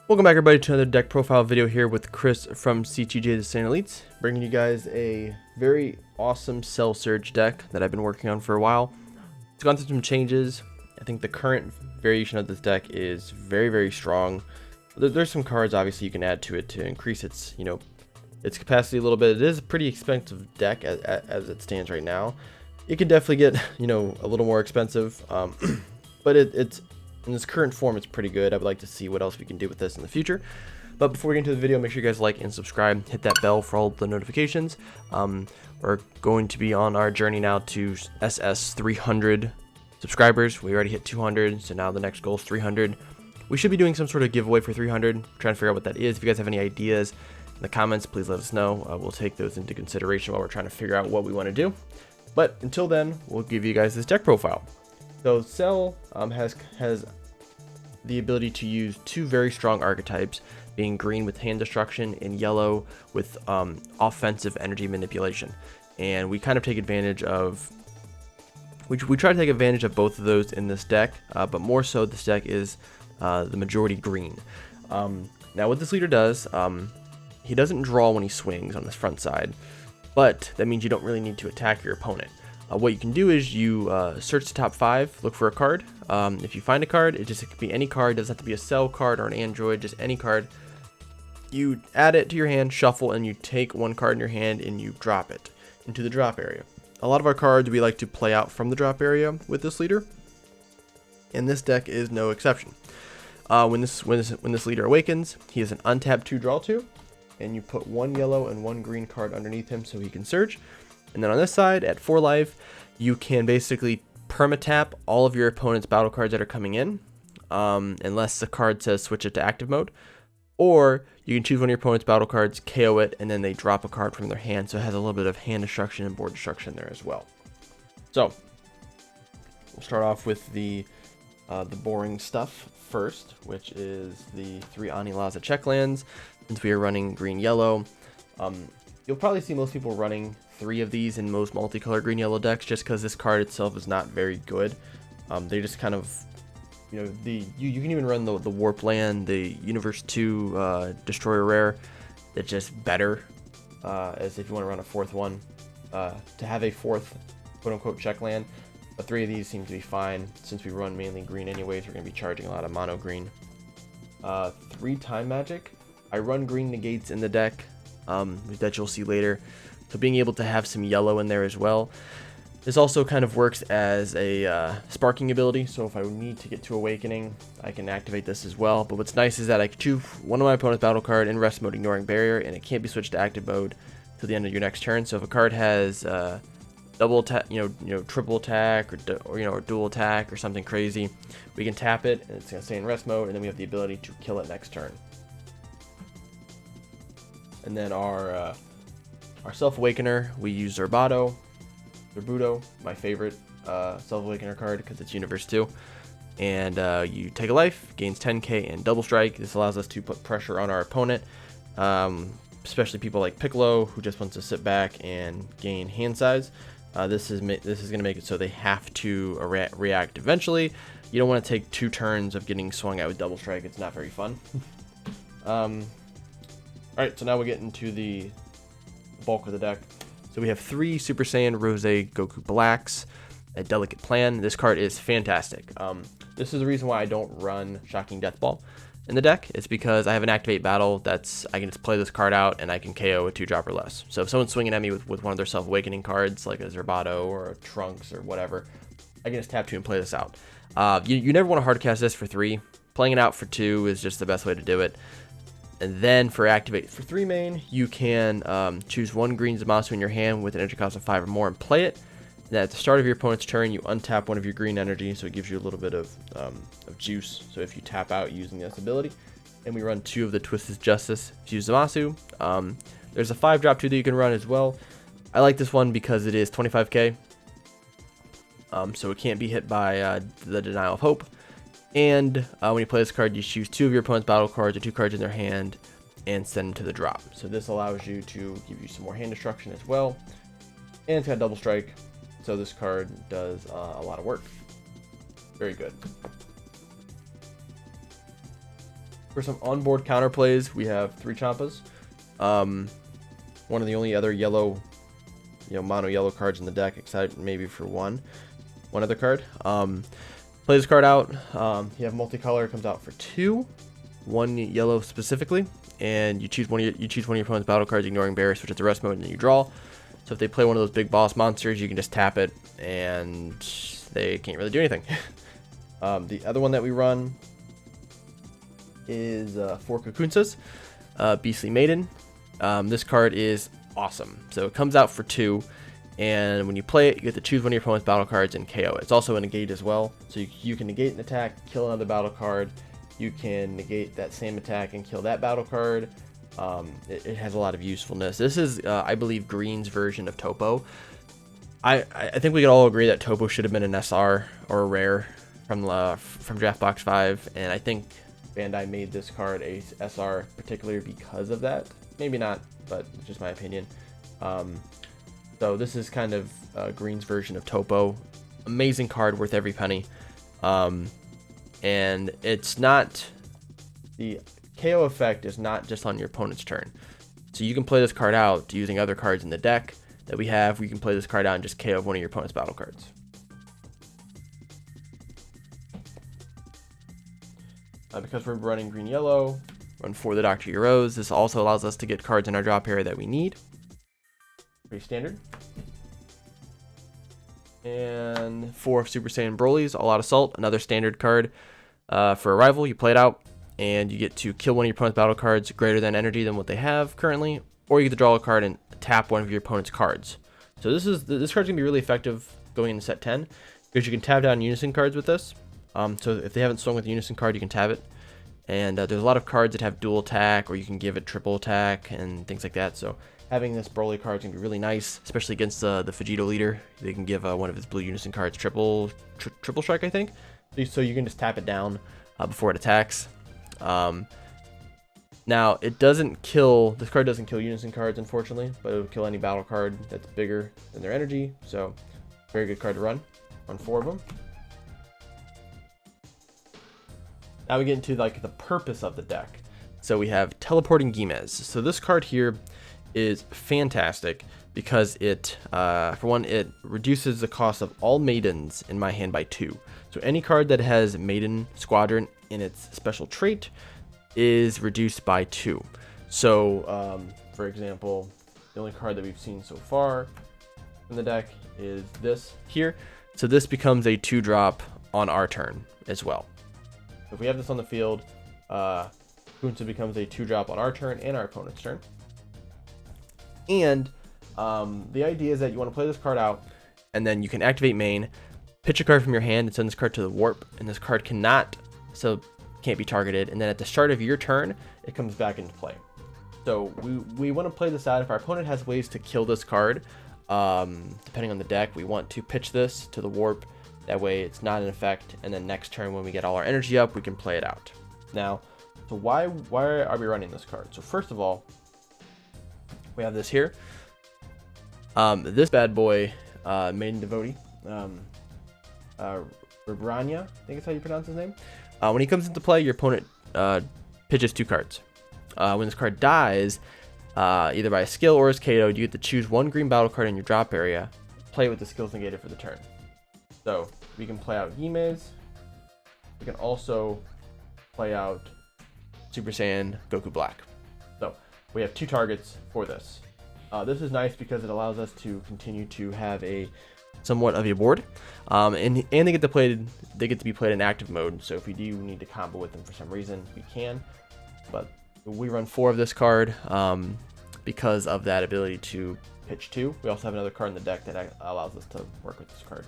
Welcome back everybody to another deck profile video here with Chris from TCG the Sand Elites, bringing you guys a very awesome Cell Surge deck that I've been working on for a while. It's gone through some changes. I think the current variation of this deck is very strong. There's some cards obviously you can add to it to increase its its capacity a little bit. It is a pretty expensive deck as it stands right now. It could definitely get a little more expensive, but it's in this current form, it's pretty good. I would like to see what else we can do with this in the future. But before we get into the video, make sure you guys like and subscribe. Hit that bell for all the notifications. We're going to be on our journey now to SS 300 subscribers. We already hit 200, so now the next goal is 300. We should be doing some sort of giveaway for 300. Trying to figure out what that is. If you guys have any ideas in the comments, please let us know. We'll take those into consideration while we're trying to figure out what we want to do. But until then, we'll give you guys this deck profile. So Cell has the ability to use two very strong archetypes, being green with hand destruction and yellow with offensive energy manipulation. And we kind of take advantage of, we try to take advantage of both of those in this deck, but more so this deck is the majority green. Now what this leader does, he doesn't draw when he swings on this front side, but that means you don't really need to attack your opponent. What you can do is you search the top 5, look for a card. If you find a card, it could be any card. It doesn't have to be a Cell card or an Android, just any card. You add it to your hand, shuffle, and you take one card in your hand and you drop it into the drop area. A lot of our cards we like to play out from the drop area with this leader, and this deck is no exception. When this leader awakens, he is an untapped 2 draw 2, and you put one yellow and one green card underneath him so he can surge. And then on this side, at 4 life, you can basically permatap all of your opponent's battle cards that are coming in, unless the card says switch it to active mode. Or you can choose one of your opponent's battle cards, KO it, and then they drop a card from their hand, so it has a little bit of hand destruction and board destruction there as well. So, we'll start off with the boring stuff first, which is the 3 Anilaza check lands, since we are running green-yellow. You'll probably see most people running 3 of these in most multicolor green-yellow decks, just because this card itself is not very good. They just kind of, you can even run the Warp Land, the Universe 2 Destroyer Rare. That's just better, as if you want to run a 4th one. To have a 4th quote-unquote check land, but 3 of these seem to be fine. Since we run mainly green anyways, we're going to be charging a lot of mono green. 3 Time Magic. I run green negates in the deck, that you'll see later. So being able to have some yellow in there as well. This also kind of works as a sparking ability, so if I need to get to Awakening, I can activate this as well. But what's nice is that I can choose one of my opponent's battle card in rest mode, ignoring barrier, and it can't be switched to active mode till the end of your next turn. So if a card has double attack, triple attack, or dual attack or something crazy, we can tap it and it's gonna stay in rest mode, and then we have the ability to kill it next turn. And then our Self-Awakener, we use Zerbudo, my favorite Self-Awakener card because it's Universe 2. And you take a life, gains 10k and double strike. This allows us to put pressure on our opponent, especially people like Piccolo, who just wants to sit back and gain hand size. This is going to make it so they have to react eventually. You don't want to take 2 turns of getting swung at with double strike. It's not very fun. Alright, so now we get into the bulk of the deck. So we have 3 Super Saiyan Rose Goku Blacks, a Delicate Plan. This card is fantastic. This is the reason why I don't run Shocking Death Ball in the deck. It's because I have an Activate Battle I can just play this card out and I can KO a 2-drop or less. So if someone's swinging at me with one of their Self-Awakening cards, like a Zerbudo or a Trunks or whatever, I can just tap 2 and play this out. You never want to hardcast this for 3. Playing it out for 2 is just the best way to do it. And then for 3 main, you can choose 1 green Zamasu in your hand with an energy cost of 5 or more and play it. And then at the start of your opponent's turn, you untap one of your green energy, so it gives you a little bit of juice. So if you tap out using this ability, and we run 2 of the Twisted Justice to use Zamasu. There's a 5-drop 2 that you can run as well. I like this one because it is 25k, so it can't be hit by the Denial of Hope. And when you play this card, you choose 2 of your opponent's battle cards or 2 cards in their hand and send them to the drop. So this allows you to give you some more hand destruction as well. And it's got double strike, so this card does a lot of work. Very good. For some onboard counterplays, we have 3 Champas. One of the only other yellow, mono yellow cards in the deck, except maybe for one other card. Play this card out. You have multicolor. It comes out for 2, 1 yellow specifically, and you choose one of your opponent's battle cards, ignoring bears, which is the rest mode, and then you draw. So if they play one of those big boss monsters, you can just tap it, and they can't really do anything. The other one that we run is 4 Kakunsas, Beastly Maiden. This card is awesome. So it comes out for 2. And when you play it, you get to choose one of your opponent's battle cards and KO it. It's also a negate as well. So you can negate an attack, kill another battle card. You can negate that same attack and kill that battle card. It has a lot of usefulness. This is, I believe, Green's version of Topo. I think we could all agree that Topo should have been an SR or a rare from Draft Box 5. And I think Bandai made this card a SR particularly because of that. Maybe not, but it's just my opinion. So this is kind of Green's version of Topo. Amazing card, worth every penny. And it's not, the KO effect is not just on your opponent's turn. So you can play this card out using other cards in the deck that we have. We can play this card out and just KO one of your opponent's battle cards. Because we're running green-yellow, run 4 the Dr. Euros. This also allows us to get cards in our drop area that we need. Pretty standard. And 4 Super Saiyan Broly's, All Out Assault, another standard card for a rival. You play it out, and you get to kill one of your opponent's battle cards greater than energy than what they have currently, or you get to draw a card and tap one of your opponent's cards. So this card's gonna be really effective going into set 10 because you can tap down unison cards with this. So if they haven't swung with a unison card, you can tap it. And there's a lot of cards that have dual attack, or you can give it triple attack and things like that. So having this Broly card is going to be really nice, especially against the Vegito leader. They can give one of his blue unison cards triple strike, I think. So you can just tap it down before it attacks. Now, it doesn't kill, this card doesn't kill unison cards, unfortunately, but it will kill any battle card that's bigger than their energy. So very good card to run. Run 4 of them. Now we get into like the purpose of the deck. So we have Teleporting Gimes. So this card here is fantastic because it, for one, it reduces the cost of all maidens in my hand by 2. So any card that has Maiden Squadron in its special trait is reduced by 2. So, for example, the only card that we've seen so far in the deck is this here. So this becomes a 2-drop on our turn as well. So if we have this on the field, Kunsa becomes a 2-drop on our turn and our opponent's turn. And the idea is that you want to play this card out, and then you can activate main, pitch a card from your hand, and send this card to the warp. And this card can't be targeted. And then at the start of your turn, it comes back into play. So we want to play this out. If our opponent has ways to kill this card, depending on the deck, we want to pitch this to the warp. That way it's not in effect, and then next turn when we get all our energy up, we can play it out. Now, so why are we running this card? So first of all, we have this here. This bad boy, Maiden Devotee, Rabranya, I think is how you pronounce his name. When he comes into play, your opponent pitches 2 cards. When this card dies, either by a skill or as KO, you get to choose 1 green battle card in your drop area, play with the skills negated for the turn. So we can play out Gimes. We can also play out Super Saiyan Goku Black. So we have 2 targets for this. This is nice because it allows us to continue to have a somewhat of a board, and they get to be played in active mode. So if we do need to combo with them for some reason, we can. But we run 4 of this card because of that ability to pitch 2. We also have another card in the deck that allows us to work with this card.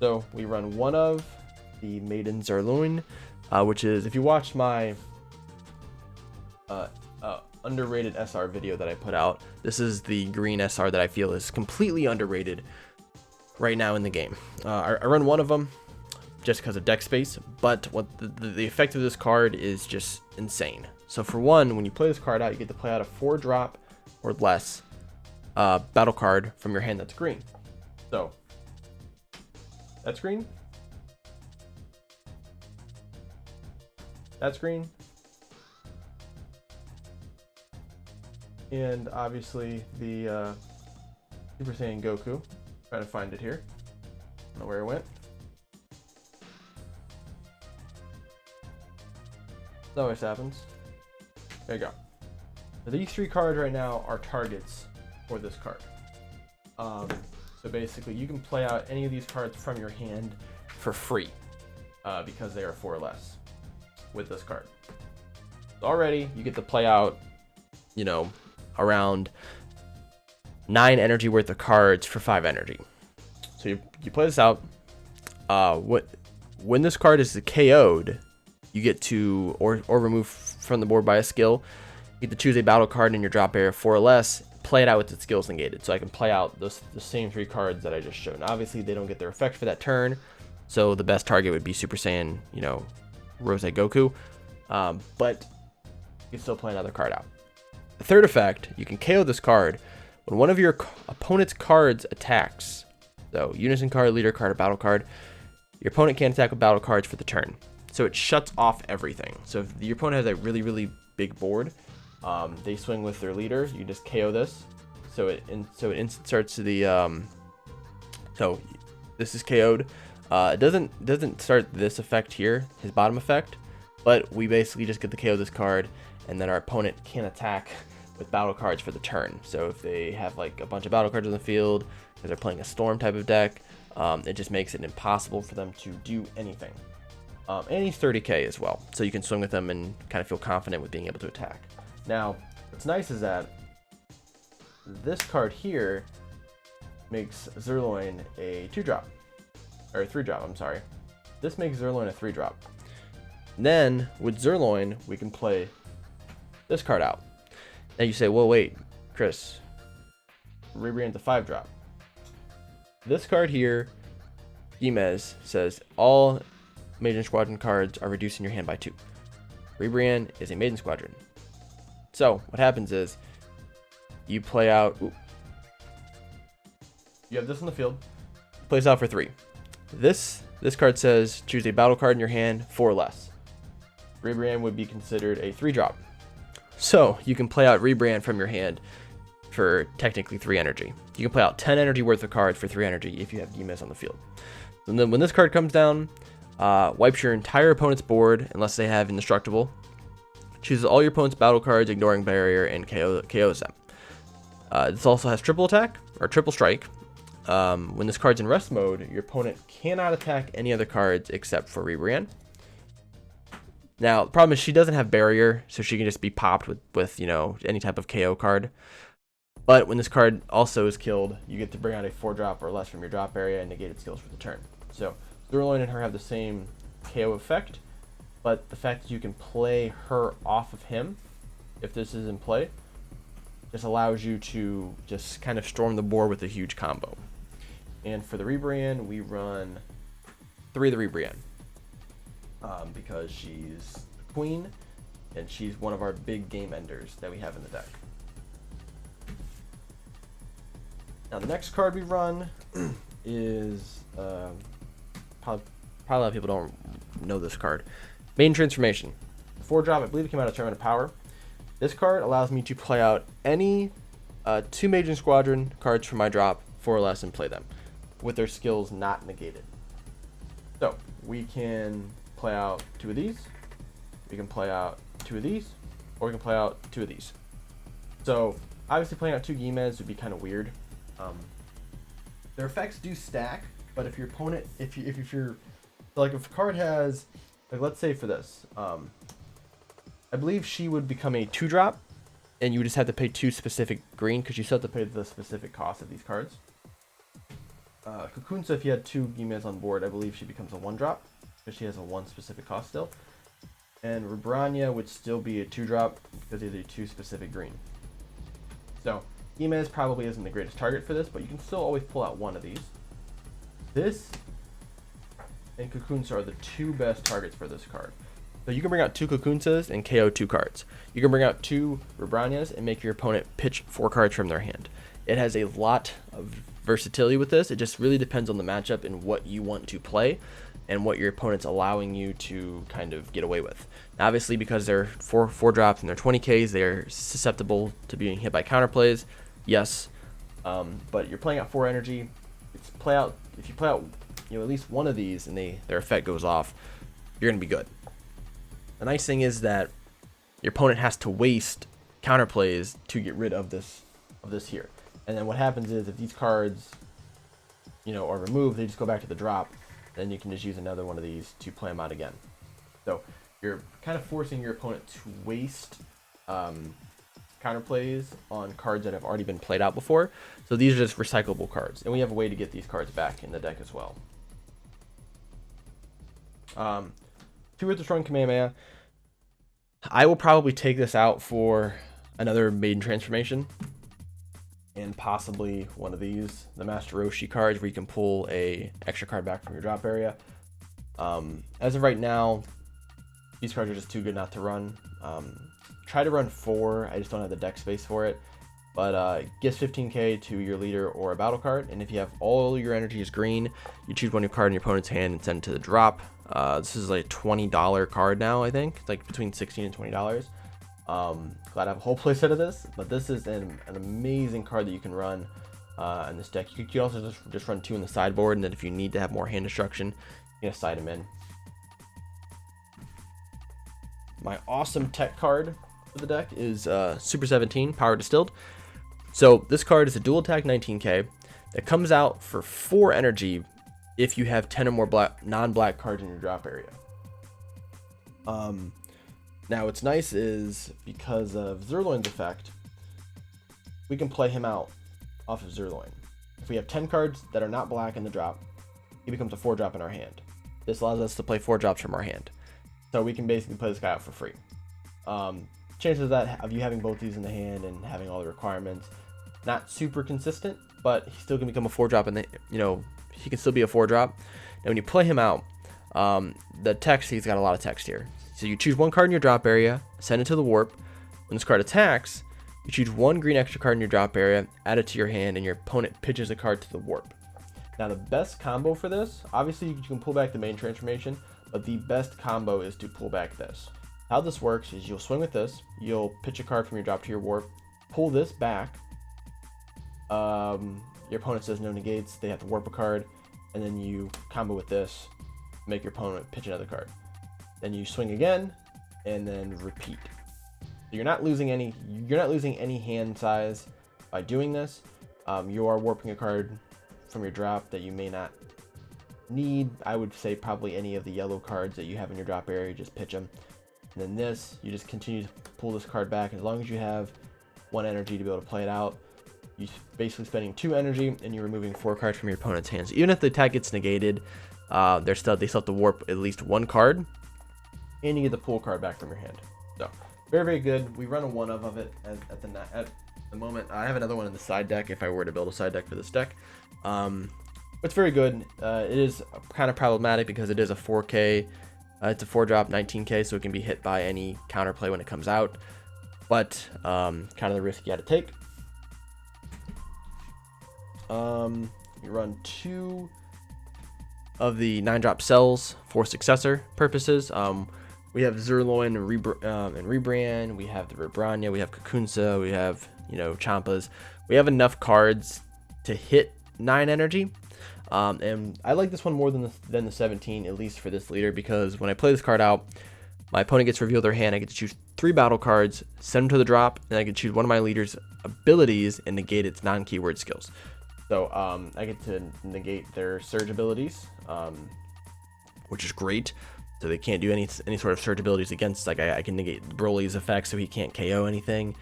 So we run 1 of the Maidens of Love, which is, if you watched my underrated SR video that I put out, this is the green SR that I feel is completely underrated right now in the game. I run 1 of them just because of deck space, but what the effect of this card is just insane. So for one, when you play this card out, you get to play out a 4-drop or less battle card from your hand that's green. So that's green. That's green. And obviously the Super Saiyan Goku. Trying to find it here. I don't know where it went. That always happens. There you go. So these 3 cards right now are targets for this card. So basically you can play out any of these cards from your hand for free because they are 4 or less with this card. So already you get to play out, you know, around 9 energy worth of cards for 5 energy. So you play this out. When this card is KO'd, you get to, or removed from the board by a skill, you get to choose a battle card in your drop area 4 or less, play it out with its skills negated. So I can play out the same 3 cards that I just showed. Now, obviously, they don't get their effect for that turn, so the best target would be Super Saiyan, you know, Rose Goku. But you can still play another card out. The third effect, you can KO this card when one of your opponent's cards attacks. So Unison card, Leader card, or Battle card. Your opponent can't attack with battle cards for the turn. So it shuts off everything. So if your opponent has a really, really big board, they swing with their leader, you just KO this. So it instant starts to the so this is KO'd. It doesn't start this effect here, his bottom effect, but we basically just get to KO this card, and then our opponent can't attack with battle cards for the turn. So if they have like a bunch of battle cards on the field because they're playing a storm type of deck, it just makes it impossible for them to do anything. And he's 30k as well, so you can swing with them and kind of feel confident with being able to attack. Now, what's nice is that this card here makes Zerloin a 2-drop, or a 3-drop, I'm sorry. This makes Zerloin a 3-drop. Then, with Zerloin, we can play this card out. Now you say, well, wait, Chris, Rebrand's a 5-drop. This card here, Gimez, says all Maiden Squadron cards are reduced in your hand by 2. Rebrand is a Maiden Squadron. So what happens is you play out. You have this on the field. Plays out for 3. This card says choose a battle card in your hand 4 or less. Rebrand would be considered a 3-drop. So you can play out Rebrand from your hand for technically 3 energy. You can play out 10 energy worth of cards for 3 energy if you have Gimez on the field. And then when this card comes down, wipes your entire opponent's board unless they have Indestructible. Chooses all your opponent's battle cards, ignoring barrier, and KOs them. This also has triple attack, or triple strike. When this card's in rest mode, your opponent cannot attack any other cards except for Rebrand. Now, the problem is she doesn't have barrier, so she can just be popped with you know, any type of KO card. But when this card also is killed, you get to bring out a 4-drop or less from your drop area and negate its skills for the turn. So Zerloin and her have the same KO effect, but the fact that you can play her off of him, if this is in play, just allows you to just kind of storm the board with a huge combo. And for the Rebrand, we run 3 of the Rebrand because she's the queen and she's one of our big game enders that we have in the deck. Now the next card we run is probably a lot of people don't know this card. Maiden Transformation. 4-drop, I believe it came out of Tournament of Power. This card allows me to play out any 2 Maiden Squadron cards from my drop 4 or less and play them with their skills not negated. So we can play out 2 of these, we can play out 2 of these, or we can play out 2 of these. So obviously playing out 2 Gimez would be kind of weird. Their effects do stack, but if your opponent, if you're so like if a card has, like let's say for this, I believe she would become a 2-drop, and you would just have to pay 2 specific green because you still have to pay the specific cost of these cards. Kakunsa, if you had 2 Gimez on board, I believe she becomes a 1-drop because she has a 1 specific cost still. And Rebrania would still be a 2-drop because they do 2 specific green. So Gimez probably isn't the greatest target for this, but you can still always pull out 1 of these. This and Kakunsa are the 2 best targets for this card. So you can bring out 2 Kakunsas and KO 2 cards. You can bring out 2 Rebranias and make your opponent pitch 4 cards from their hand. It has a lot of versatility with this. It just really depends on the matchup and what you want to play. and what your opponent's allowing you to kind of get away with. Now, obviously, because they're four drops and they're 20Ks, they're susceptible to being hit by counterplays. Yes, but you're playing out 4 energy. If you play out, at least one of these and their effect goes off, you're gonna be good. The nice thing is that your opponent has to waste counterplays to get rid of this here. And then what happens is if these cards, are removed, they just go back to the drop. Then you can just use another one of these to play them out again. So you're kind of forcing your opponent to waste counterplays on cards that have already been played out before. So these are just recyclable cards, and we have a way to get these cards back in the deck as well. 2 with the strong Kamehameha. I will probably take this out for another Maiden transformation, and possibly one of these, the Master Roshi cards, where you can pull a extra card back from your drop area. As of right now, these cards are just too good not to run. Try to run 4, I just don't have the deck space for it. But gives 15k to your leader or a battle card, and if you have all your energy is green, you choose one new card in your opponent's hand and send it to the drop. This is like a $20 card now, I think. It's like between $16 and $20. Glad I have a whole playset of this, but this is an amazing card that you can run in this deck. You could also just run 2 in the sideboard, and then if you need to have more hand destruction, you can side them in. My awesome tech card for the deck is Super 17 Power Distilled. So this card is a dual attack 19k that comes out for 4 energy if you have 10 or more non-black cards in your drop area. Now what's nice is because of Zerloin's effect, we can play him out off of Zerloin. If we have 10 cards that are not black in the drop, he becomes a 4-drop in our hand. This allows us to play 4 drops from our hand. So we can basically play this guy out for free. Chances of you having both these in the hand and having all the requirements, not super consistent, but he still can become a 4-drop, and he can still be a 4-drop. And when you play him out, the text, he's got a lot of text here. So you choose 1 card in your drop area, send it to the warp. When this card attacks, you choose 1 green extra card in your drop area, add it to your hand, and your opponent pitches a card to the warp. Now the best combo for this, obviously you can pull back the main transformation, but the best combo is to pull back this. How this works is you'll swing with this, you'll pitch a card from your drop to your warp, pull this back, your opponent says no negates, they have to warp a card, and then you combo with this, make your opponent pitch another card. Then you swing again, and then repeat. So you're not losing any hand size by doing this. You are warping a card from your drop that you may not need. I would say probably any of the yellow cards that you have in your drop area, just pitch them. And then this, you just continue to pull this card back. As long as you have 1 energy to be able to play it out, you're basically spending 2 energy, and you're removing 4 cards from your opponent's hands. So even if the attack gets negated, they still have to warp at least 1 card, and you get the pull card back from your hand. So very, very good. We run a 1 of it at the moment. I have another one in the side deck if I were to build a side deck for this deck. It's very good. It is kind of problematic because it is a 4k. It's a 4-drop 19k, so it can be hit by any counterplay when it comes out. But kind of the risk you had to take. You run 2 of the 9-drop cells for successor purposes. We have Zerloin and Rebrand. We have the Rebrania. We have Kakunsa. We have Champas. We have enough cards to hit 9 energy. And I like this one more than the 17, at least for this leader, because when I play this card out, my opponent gets to reveal their hand. I get to choose 3 battle cards, send them to the drop, and I can choose one of my leader's abilities and negate its non-keyword skills. So I get to negate their surge abilities, which is great. So they can't do any sort of surge abilities against. Like I can negate Broly's effect, so he can't KO anything.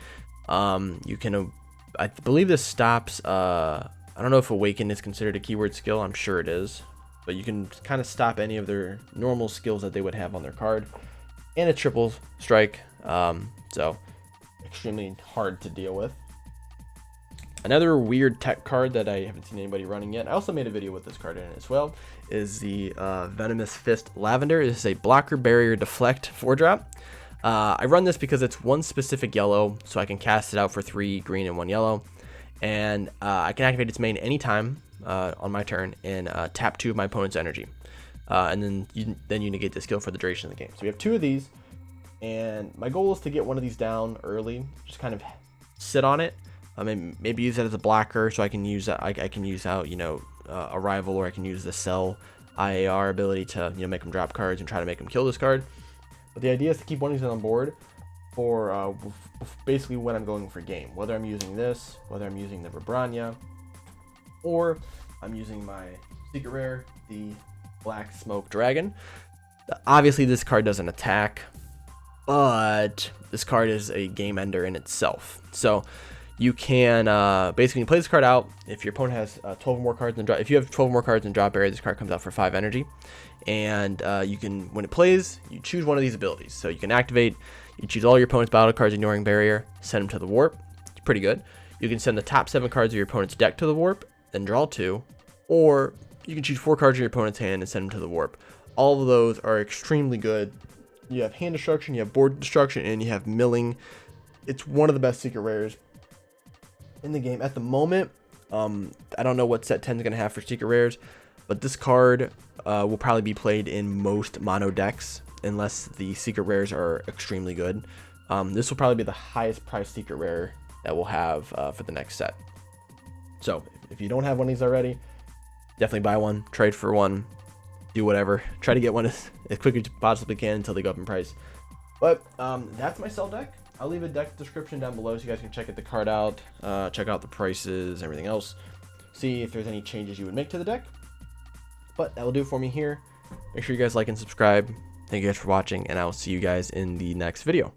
You can, I believe this stops. I don't know if Awaken is considered a keyword skill. I'm sure it is, but you can kind of stop any of their normal skills that they would have on their card. And a triple strike, so extremely hard to deal with. Another weird tech card that I haven't seen anybody running yet, I also made a video with this card in it as well, is the Venomous Fist Lavender. This is a blocker, barrier, deflect 4-drop. I run this because it's 1 specific yellow, so I can cast it out for 3 green and 1 yellow. And I can activate its main anytime on my turn and tap 2 of my opponent's energy. and then you negate the skill for the duration of the game. So we have 2 of these, and my goal is to get one of these down early, just kind of sit on it. I mean, maybe use it as a blocker, so I can use that. I can use out, a rival, or I can use the sell IAR ability to, make them drop cards and try to make them kill this card. But the idea is to keep one of these on board for basically when I'm going for game, whether I'm using this, whether I'm using the Vibrania, or I'm using my secret rare, the Black Smoke Dragon. Obviously, this card doesn't attack, but this card is a game ender in itself. So you can basically play this card out. If your opponent has 12 or more cards in drop, if you have 12 or more cards in drop area, this card comes out for 5 energy. And you can, when it plays, you choose one of these abilities. So you can activate, you choose all your opponent's battle cards ignoring barrier, send them to the warp. It's pretty good. You can send the top 7 cards of your opponent's deck to the warp, then draw 2. Or you can choose 4 cards in your opponent's hand and send them to the warp. All of those are extremely good. You have hand destruction, you have board destruction, and you have milling. It's one of the best secret rares in the game at the moment. I don't know what set 10 is going to have for secret rares, but this card will probably be played in most mono decks unless the secret rares are extremely good. This will probably be the highest price secret rare that we'll have for the next set. So if you don't have one of these already, definitely buy one, trade for one, do whatever. Try to get one as quick as you possibly can until they go up in price. But that's my sell deck. I'll leave a deck description down below so you guys can check the card out, check out the prices, everything else, see if there's any changes you would make to the deck. But that will do it for me here. Make sure you guys like and subscribe. Thank you guys for watching, and I will see you guys in the next video.